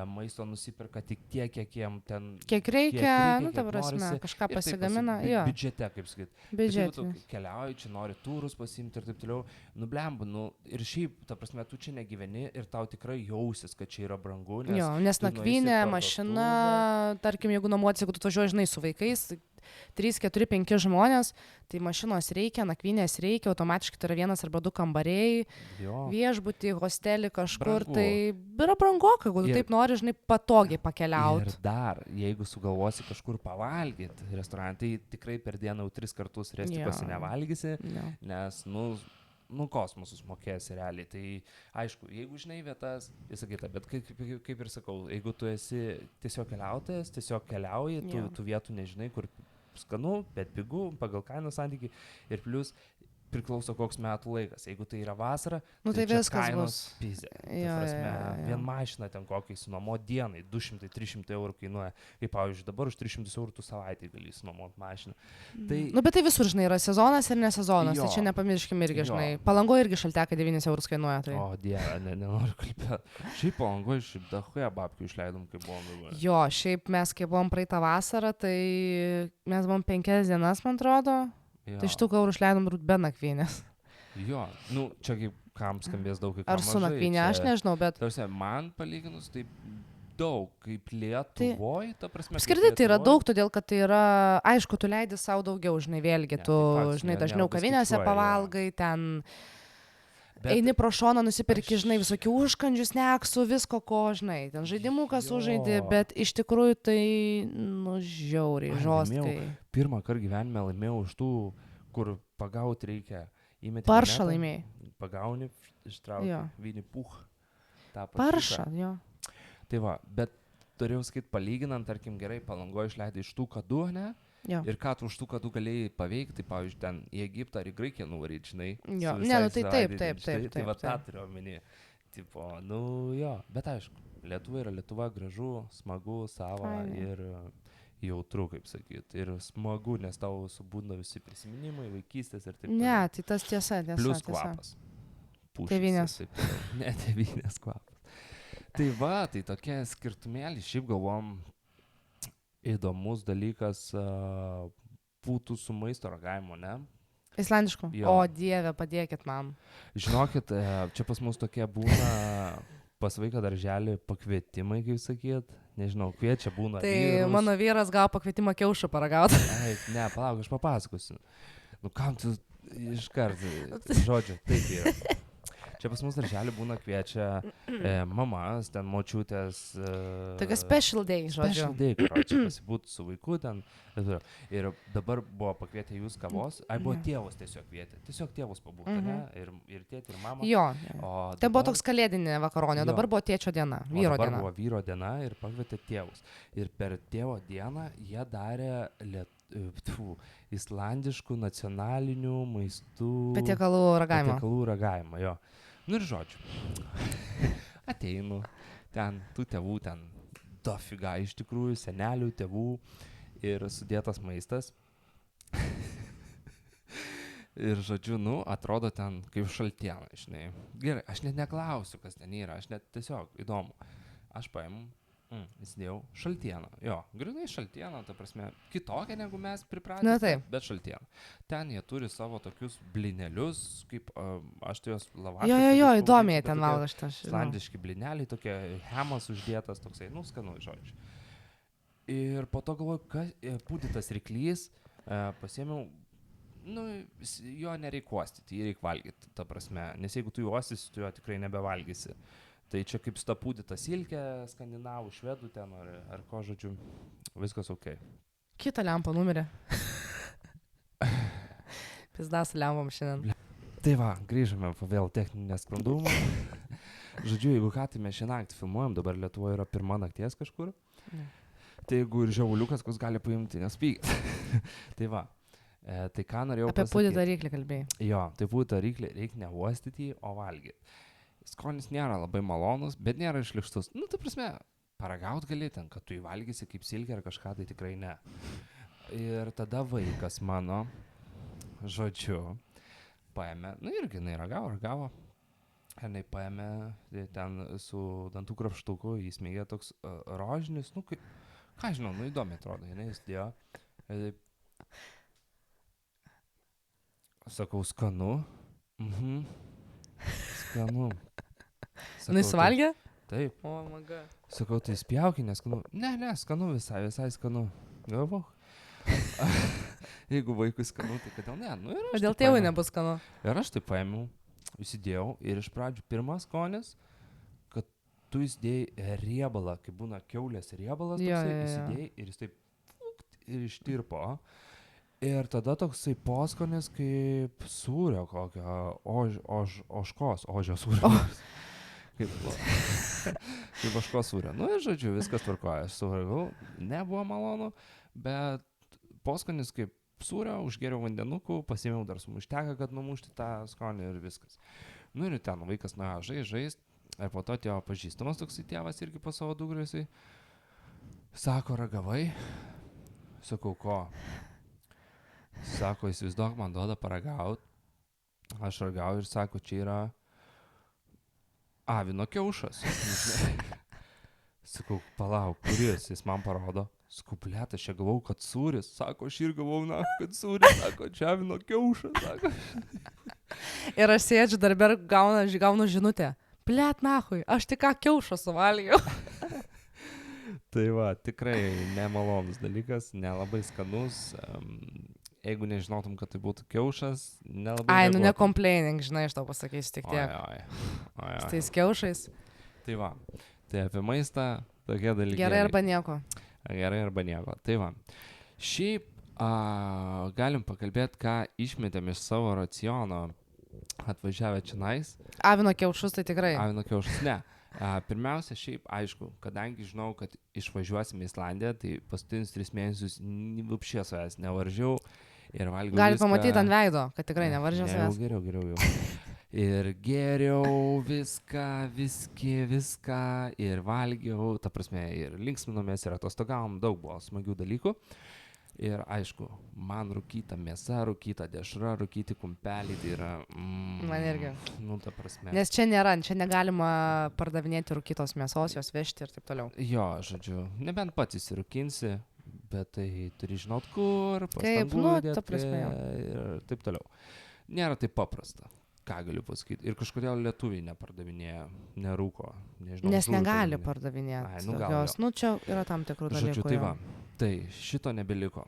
maisto nusipirka tik tiek, kiek jiem ten... Kiek reikia, nu, ta kiek prasme, norisi. kažką Ir taip pasigamina. pasi- Jo, Biudžete, kaip sakyt. Bet jeigu tu biudžetinis. keliauji, čia nori turus pasimti ir taip toliau, nu blemba, nu ir šiaip, ta prasme, tu čia negyveni ir tau tikrai jausis, kad čia yra brangu, nes Jo, nes tu nueisi į nakvynė, parduotuvę. mašina, tarkim, jeigu nuomotis, jeigu tu važiuoji, žinai, su vaikais, 3, 4, 5 žmonės, tai mašinos reikia, nakvynės reikia, automatiškai tai yra 1 arba 2 kambariai, Jo. viešbutį, hostelį kažkur, Brangu. tai yra brangoka, jeigu tu Ir- taip nori, žinai, patogiai pakeliauti. Ir dar, jeigu sugalvosi kažkur pavalgyti restorane, tai tikrai per dieną jau 3 kartus restikose Jo. nevalgysi, Jo. nes, nu kosmosus mokėsi realiai. Tai aišku, jeigu žinai vietas, visą kitą, bet kaip ir sakau, jeigu tu esi tiesiog keliautojas, tiesiog keliauji, Jo. tu vietų nežinai, kur skanu, bet pigu, pagal kainą santykį ir plus priklauso koks metų laikas. Jeigu tai yra vasara, Nu tai čia viskas kainos bus. pizė. Jo, jo. Vien mašina ten kokiai sunuomo dienai 200-300 eurų kainuoja. Kaip pavyzdžiui, dabar už 300 eurų tu savaitį gali sunuomoti mašiną. Tai Nu, bet tai visur, žinai, yra sezonas ir nesezonas, Jo. tai čia nepamirškim irgi, Jo. žinai. Palangoje irgi šaltekai 9 eurus kainuoja. Tai. O, dieve, nenoriu kalbėti. Šiaip Palangoje, šiaip dahuja babkių išleidom, kai buvom dabar. Jo, šiaip mes, kai buvom praeitą vasarą, tai mes buvom 5 dienas, man atrodo. Jo. Tai štų eurų išleidom turbūt be nakvynės. Jo, nu, čia kaip kam skambės daug, kai kam Ar su mažai, nakvynė, čia- aš nežinau, bet Tarsi, man palyginus, tai daug, kaip Lietuvoje, ta prasme. kaip apskritai tai yra Lietuvoj. daug, todėl kad tai yra, aišku, tu leidi savo daugiau, žinai, vėlgi, Ne, tu, tai faktas, žinai, ne- dažniau nelabai kavinėse skaičiuoja, jo. pavalgai, ten Bet- eini pro šoną, nusipirki, žinai, Aš- visokių užkandžių, sneksų, visko, ko, žinai, ten žaidimukas Jo. užžaidži, bet iš tikrųjų tai, nu, žiauriai, Ai, žostkai. Pirmą kartą gyvenime laimėjau už tų, kur pagauti reikia. Įmeti Paršą monetą, laimėjai. Pagauni, ištrauki, Jo. Vini puch. tą Paršą, paršiuką. jo. Tai va, bet turėjau sakyti, palyginant, tarkim, gerai, Palangoje išleidai iš tų kadų, ne? Jo. Ir ką tu už tų kadų galėjai paveikti, tai pavyzdžiui, ten į Egiptą ar į Graikiją nuvaryti, žinai. Jo. su Ne, visais nu tai taip, savaitgaliais, taip, žinai, taip, Tai va taip, tą taip. turiu omeny. Tipo, nu jo, bet aišku, Lietuva yra Lietuva, gražu, smagu, savo Fainai. ir jautru, kaip sakyt. Ir smagu, nes tau subūna visi prisiminimai, vaikystės ir taip Ne, tai tas tiesa, tiesa. Plius tiesa. kvapas. Pušys Tėvynės. ir taip toliau. Ne, tėvynės kvapas. Tai va, tai tokie skirtumėlį, šiaip galvom, įdomus dalykas būtų su maisto ragavimu, ne? Islandišku. Jo. O Dieve, padėkit man. Žinokit, čia pas mus tokie būna pas vaiką darželį pakvietimai, kaip sakyt. Nežinau, kviečia būna. Tai vyrus. mano vyras gavo pakvietimą kiaušą paragauti. Ai, ne, palauk, aš papasakosiu. Nu kam tu iškart, žodžiu, taip yra. Čia pas mus darželį būna kviečia mamas, ten močiutės. Tokia special day, Special žodžiu. day, čia pasibūti su vaiku ten. Ir dabar buvo pakvietę jūs kavos, buvo tėvus tiesiog kvietė. Tiesiog tėvus pabūti, ne? Ir tėtį, ir mamą. Jo. O Tai buvo dabar- toks kalėdinė vakaronė, Jo. dabar buvo tėčio diena, O vyro dabar diena. buvo vyro diena ir pakvietė tėvus. Ir per tėvo dieną jie darė islandiškų nacionalinių maistų Patiekalų ragavimo. patiekalų ragavimą, jo. Nu ir žodžiu. Ateinu, ten tų tėvų, ten dofiga iš tikrųjų, senelių, tėvų ir sudėtas maistas. Ir žodžiu, nu, atrodo ten kaip šaltiena, žinai. Gerai, aš net neklausiu, kas ten yra, aš net tiesiog įdomu. Aš paimu, įsidėjau šaltieną. Jo, grinai šaltieną, ta prasme, kitokia negu mes pripratę, Na taip. bet šaltieną. Ten jie turi savo tokius blinelius, kaip aš tai juos lavašą. Jo, įdomiai ten valgo šitą. Islandiški blineliai, tokie hemas uždėtas, toksai, nu, skanu, žodžiu. Ir po to galvoju, kas pūdytas ryklys, pasiėmiau, nu, jo nereik uostyti, jį reik valgyti, ta prasme, nes jeigu tu jį uostysi, tu jo tikrai nebevalgysi. Tai čia kaip stapūdyta silkė, skandinavų, švedų ten, ar ko, žodžiu, viskas ok. Kita lempa numirė. Pizdas lempom šiandien. Tai va, grįžame po vėl techninę sklandumą. Žodžiu, jeigu ką, tai mes šią naktį filmuojam, dabar Lietuvoje yra 1 nakties kažkur. Tai jeigu ir žiauliukas, kas gali paimti, nespykit. Tai va, tai ką norėjau Apie pasakyt. pūdytą ryklį kalbėjai. Jo, tai pūdytą ryklį reikia neuostyti, o valgyti. Skonis nėra labai malonus, bet nėra išlikštus. Nu, tai prasme, paragaut gali ten, kad tu įvalgysi kaip silkė ar kažką, tai tikrai ne. Ir tada vaikas mano, žodžiu, paėmė, nu irgi jinai ragavo. Ir jinai paėmė ten su dantų krapštuku, įsmeigė toks rožinis, nu, kaip, ką žinau, nu įdomi atrodo, jinai įsidėjo. Sakau, skanu. Skanu. Nu, jis valgė? Taip. O, maga. Sakau, tai spjauki, neskanu. Ne, skanu visai skanu. Galvo. Jeigu vaikui skanu, tai kodėl ne? Nu, ir aš Kodėl taip tėvui paėmiau. nebus skanu? Ir aš tai paėmiau, įsidėjau ir iš pradžių pirmas skonis, kad tu įsidėjai riebalą, kai būna kiaulės riebalas Jo, toksai, jo, jo. įsidėjai ir jis taip ir ištirpo. Ir tada toksai poskonis kaip sūrio kokio, ožkos, ožio sūrio. Kaip ožkos sūrio. Nu ir žodžiu, viskas tvarkoja. Aš suvargau, nebuvo malonu, bet poskonis kaip sūrio, užgėriau vandenukų, pasėmiau dar sumušteką, kad numušti tą skonį ir viskas. Nu ir ten vaikas nuėjo žaist. Ir po to tėvo pažįstamas toksai tėvas irgi po savo dugrėsai. Sako, ragavai? Sakau, ko? Sako, įsivaizduok, man duoda paragaut. Aš ragauju ir sako, čia yra avino kiaušas. Sakau, palauk, kuris? Jis man parodo. Sakau, blėt, aš čia galvau, kad sūris. Sako, aš ir galvau, kad sūris. Sako, čia avino kiaušas. Sako. Ir aš sėdžiu darbę ir gaunu žinutę. Blėt, nahui, aš tik ką kiaušą suvalgiau. Tai va, tikrai nemalonus dalykas, nelabai skanus. Jeigu nežinotum, kad tai būtų kiaušas, nelabai... Ai, nu reaguotum. necomplaining, žinai, aš tau pasakysiu tik tiek. Oi. Su tais kiaušais. Tai va, tai apie maistą tokie dalykai. Gerai arba nieko. Gerai arba nieko. Tai va, šiaip galim pakalbėti, ką išmetėm iš savo raciono atvažiavę čionais. Avino kiaušus tai tikrai. Avino kiaušus, ne. Pirmiausia, šiaip aišku, kadangi žinau, kad išvažiuosime į Islandiją, tai paskutinius 3 mėnesius vapšė savęs nevaržiau ir valgiau Gali viską. pamatyti ant veido, kad tikrai nevaržė Ne, savęs. Geriau jau. Ir geriau viską ir valgiau, ta prasme, ir linksminomės, ir atostogavom, daug buvo smagių dalykų. Ir aišku, man rūkyta mėsa, rūkyta dešra, rūkyti kumpeliai, tai yra... Man irgi. Nu, ta prasme. Nes čia negalima pardavinėti rūkytos mėsos, jos vežti ir taip toliau. Jo, žodžiu, nebent pats įsirūkinsi, bet tai turi žinot kur, Kaip, pastangų nu, įdėti ta prasme, jo. ir taip toliau. Nėra taip paprasta, ką galiu pasakyti. Ir kažkodėl lietuviai nepardavinėja, nerūko, nežinau. Nes negali pardavinėti. Ai, nu gal jos. Nu, čia yra tam tikrų dalykų. Žodžiu, tai jo. va, tai šito nebeliko,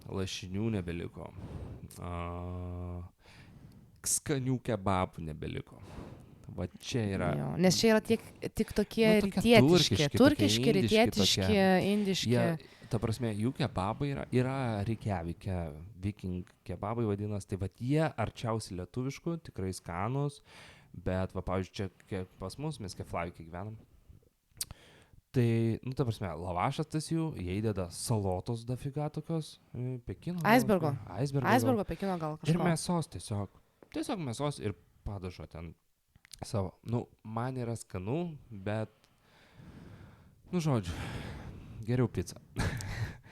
lašinių nebeliko, skanių kebabų nebeliko. Va čia yra. Jo, nes čia yra tik tokie Nu, tokie rytietiški, turkiški, turkiški, tokie rytietiški, tokie. indiški. Ta prasme, jų kebabai yra Reykjavike, viking kebabai vadinasi, tai va jie arčiausiai lietuviškų, tikrai skanus, bet va, pavyzdžiui, čia pas mus, mes Keflavike gyvenam. Tai, nu, ta prasme, lavašas tas jų, jie įdeda salotos dafiga tokios, Pekino. Aisbergo. Aisbergo. Pekino gal Ir kažko. mėsos tiesiog mėsos ir padažo ten savo. Nu, man yra skanu, bet, nu, žodžiu, geriau pica.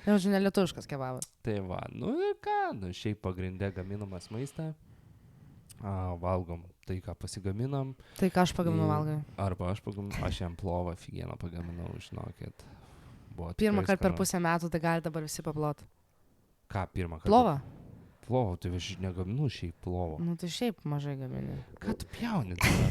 Jau žinai, lietuviškas kebabas. Tai va, nu ir ką, nu šiaip pagrindė gaminamas maistą, valgom tai, ką pasigaminam. Tai ką aš pagaminu valgai? Arba aš jam plovą figieną pagaminau, žinokit. Pirmą kartą per pusę metų, tai gali dabar visi paplot. Ką pirmą kartą? Plovą? Plovą, tai aš negaminu šiaip plovą. Nu tai šiaip mažai gamini. Ką tu pjauni tada?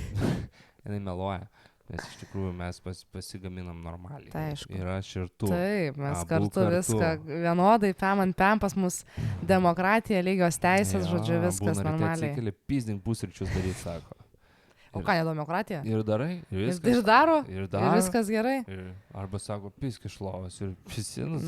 Jinai meluoja, nes iš tikrųjų mes pasigaminam normaliai. Tai aišku. Ir aš ir tu. Taip, mes Abu kartu viską vienodai, pem ant pem, pas mus demokratija, lygios teisės, žodžiu, viskas normaliai. Atsikeli pizdink pusryčius daryti, sako. O ką, nedomokratija? Ir darai, ir viskas. Ir daro, Ir ir viskas gerai. Arba sako, pisk iš lovos ir pisinus.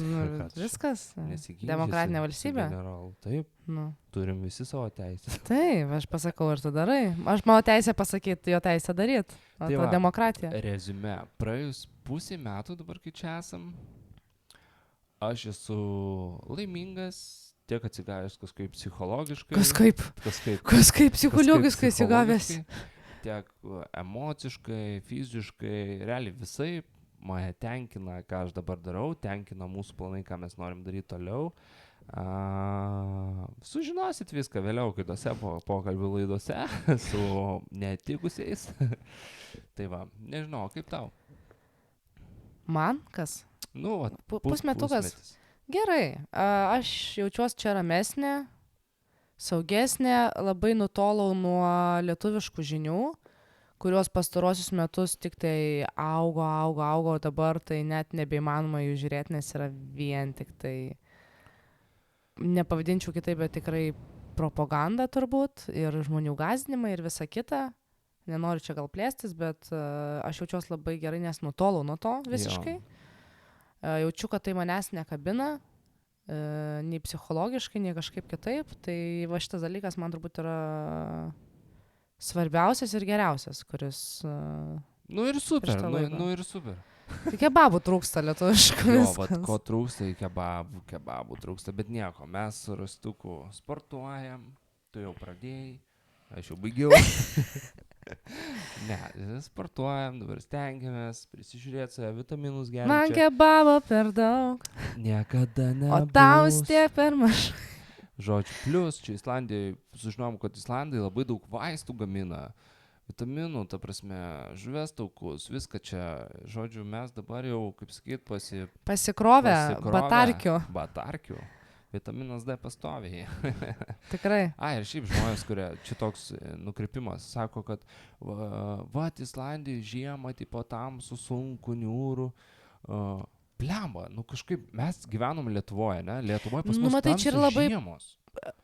Viskas. Nesiginčysi Demokratinė su valstybė. generolu. Taip, Nu. turim visi savo teisę. Taip, aš pasakau ir tu darai. Aš mano teisė pasakyti, jo teisę daryti. O Tai ta va. demokratija. Reziume, praėjus pusė metų dabar, kai čia esam, aš esu laimingas, tiek atsigavęs kažkaip psichologiškai. Kažkaip psichologiškai atsigavęs. Tiek emociškai, fiziškai, realiai visai mane tenkina, ką aš dabar darau, tenkina mūsų planai, ką mes norim daryti toliau. Sužinosit viską vėliau kitose pokalbių laidose su netikusiais. Tai va, nežinau, kaip tau? Man kas? Nu, va, Pusmetukas. Gerai, aš jaučiuosi čia ramesnė, saugesnė, labai nutolau nuo lietuviškų žinių, kurios pastarosius metus tik tai augo, dabar tai net nebeįmanoma jų žiūrėti, nes yra vien tik tai nepavadinčiau kitaip, bet tikrai propaganda turbūt ir žmonių gąsdinimai ir visa kita. Nenoriu čia gal plėstis, bet aš jaučiuosi labai gerai, nes nutolau nuo to visiškai. Jaučiu, kad tai manęs nekabina, nei psichologiškai, nei kažkaip kitaip. Tai va šitas dalykas man turbūt yra svarbiausias ir geriausias, kuris... Nu ir super, nu ir super. Tai kebabų trūksta lietuviškų. Jo, vat ko trūksta, kebabų trūksta, bet nieko, mes su Rastuku sportuojam, tu jau pradėjai, aš jau baigiau. Ne, sportuojam, dabar stengiamės prisižiūrėti save, vitaminus geriam. Man kebabo per daug. Niekada nebus. O tau tiek per mažai. Žodžiu, plus čia Islandijoje, sužinom, kad Islandai labai daug vaistų gamina. Vitaminų, ta prasme, žuvies taukus, viską čia, žodžiu, mes dabar jau, kaip sakyt, pasikrovę batarkių. Vitaminas D pastoviai. Tikrai. Ir šiaip žmonės, kurie čia toks nukrypimas, sako, kad Islandijai žiemą, tipo tamsu, sunku, niūrų. Blemba, kažkaip mes gyvenom Lietuvoje, ne? Lietuvoje pas mus tamsios žiemos.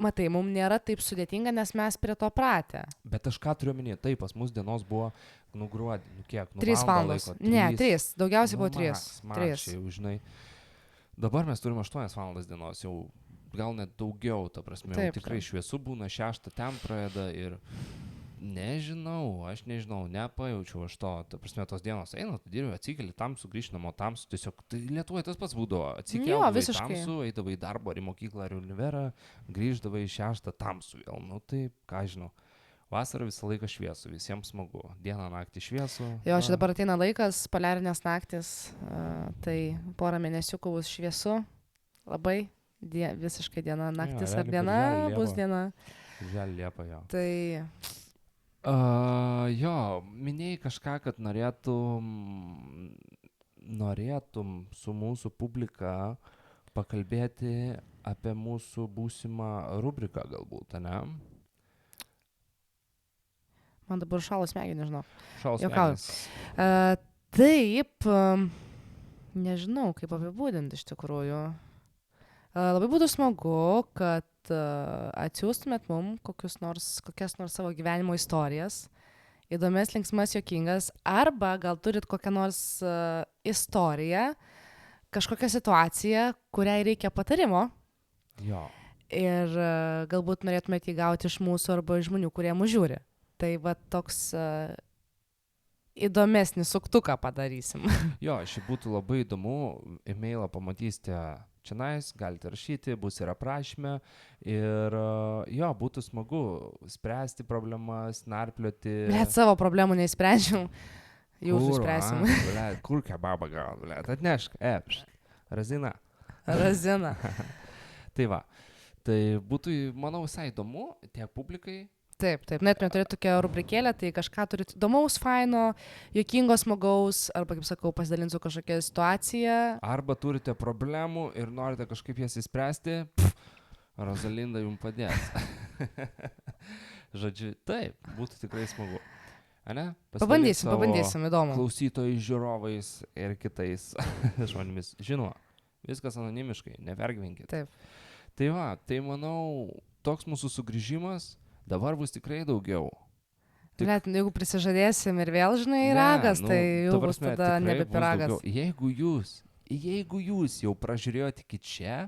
Matai, mums nėra taip sudėtinga, nes mes prie to pratę. Bet aš ką turiu minėti, taip, pas mus dienos buvo, gruodį, kiek? 3 valandos. Ne, 3, daugiausiai buvo 3. Maršiai, žinai. Dabar mes turime 8 valandas dienos, jau gal net daugiau, ta prasme, taip, tikrai šviesu būna, 6 ten pradeda ir aš nežinau, nepajaučiau aš to, ta prasme, tos dienos eina, tu dirbi, atsikeli tamsu, grįžti namo tamsu, tiesiog, tai Lietuvoje tas pats būdavo, atsikeli tamsu, eidavai į darbą ar į mokyklą ar į univerą, grįždavai 6 tamsu vėl, tai ką žinau. Vasarą visą laiką šviesu, visiems smagu. Dieną, naktį šviesu. Jo, čia dabar ateina laikas, poliarinės naktis, tai porą mėnesiukų bus šviesu. Labai visiškai diena, naktis ar diena bus diena. Žel Liepa, jo. Tai... Jo, minėjai kažką, kad norėtum su mūsų publika pakalbėti apie mūsų būsimą rubriką galbūt, ne? Man dabar šalas smegenį, nežinau. Šalas smegenys. Taip, nežinau, kaip apibūdinti iš tikrųjų. Labai būtų smagu, kad atsiųstumėt mum kokias nors savo gyvenimo istorijas, įdomias, linksmas, juokingas, arba gal turit kokią nors istoriją, kažkokią situaciją, kuriai reikia patarimo. Jo. Ir galbūt norėtumėt įgauti iš mūsų arba iš žmonių, kurie mūsų žiūri. Tai va toks įdomesnį suktuką padarysim. Jo, šiaip būtų labai įdomu, e-mailą pamatysite čionais, galite rašyti, bus ir aprašyme. Ir jo, būtų smagu spręsti problemas, narplioti. Blet, savo problemų neįsprendžiam, jūsų spręsim. Kur kebabą gal, blet, atnešk, razina. Razina. Tai va, tai būtų, manau, visai įdomu tiek publikai. Taip, net turėtų tokią rubrikėlę, tai kažką turite įdomaus, faino, juokingo, smagaus, arba, kaip sakau, pasidalinsiu kažkokią situaciją. Arba turite problemų ir norite kažkaip jas įspręsti, Rosalinda jums padės. Žodžiu, taip, būtų tikrai smagu. Ane? Pabandysim, įdomu. Klausytojais, žiūrovais ir kitais žmonėmis. Žinoma, viskas anonimiškai, nepergyvenkit. Taip. Tai va, tai manau, toks mūsų sugrįžimas. Dabar bus tikrai daugiau. Net jeigu prisižadėsim ir vėl, žinai, ragas, tai jau bus tada nebe piragas. Jeigu jūs jau pražiūrėjote iki čia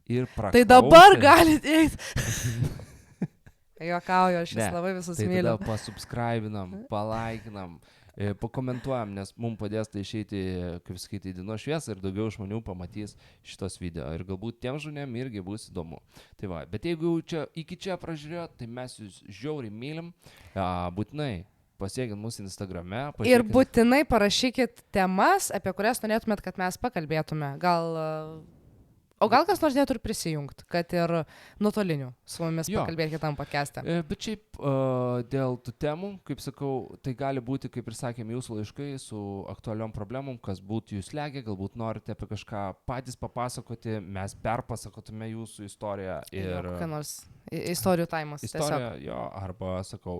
ir praklausėte... Tai dabar galite eiti. Juokauju, aš vis labai visus myliu. Tai tada pasubscribinam, palaikinam, pakomentuojam, nes mums padės tai išeiti, kaip sakyti, į dienos šviesą ir daugiau žmonių pamatys šitos video. Ir galbūt tiem žmonėm irgi bus įdomu. Tai va, bet jeigu iki čia pražiūrėjot, tai mes jūs žiauriai mylim. Būtinai pasiekit mūsų Instagrame. Ir būtinai parašykit temas, apie kurias norėtumėt, kad mes pakalbėtume. O gal kas nors dėtų ir prisijungti, kad ir nuotoliniu su mumis pakalbėti kitam podcast'e. Bet šiaip dėl tų temų, kaip sakau, tai gali būti, kaip ir sakėm, jūsų laiškai su aktualiom problemom, kas būtų jūs legia, galbūt norite apie kažką patys papasakoti, mes perpasakotume jūsų istoriją. Kokia nors istorijų taimas. Istorija, jo, arba, sakau,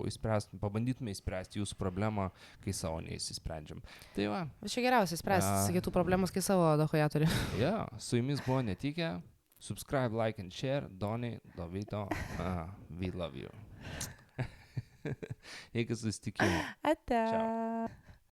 pabandytume įspręsti jūsų problemą, kai savo neįsisprendžiam. Tai va. Čia geriausia spręsti kitų problemus, kai savo dahoje turi. Ja, su jumis buvo Netikė, Subscribe, like and share. Doni, Dovito, we love you. Iki susitikimo. Ate. Ciao.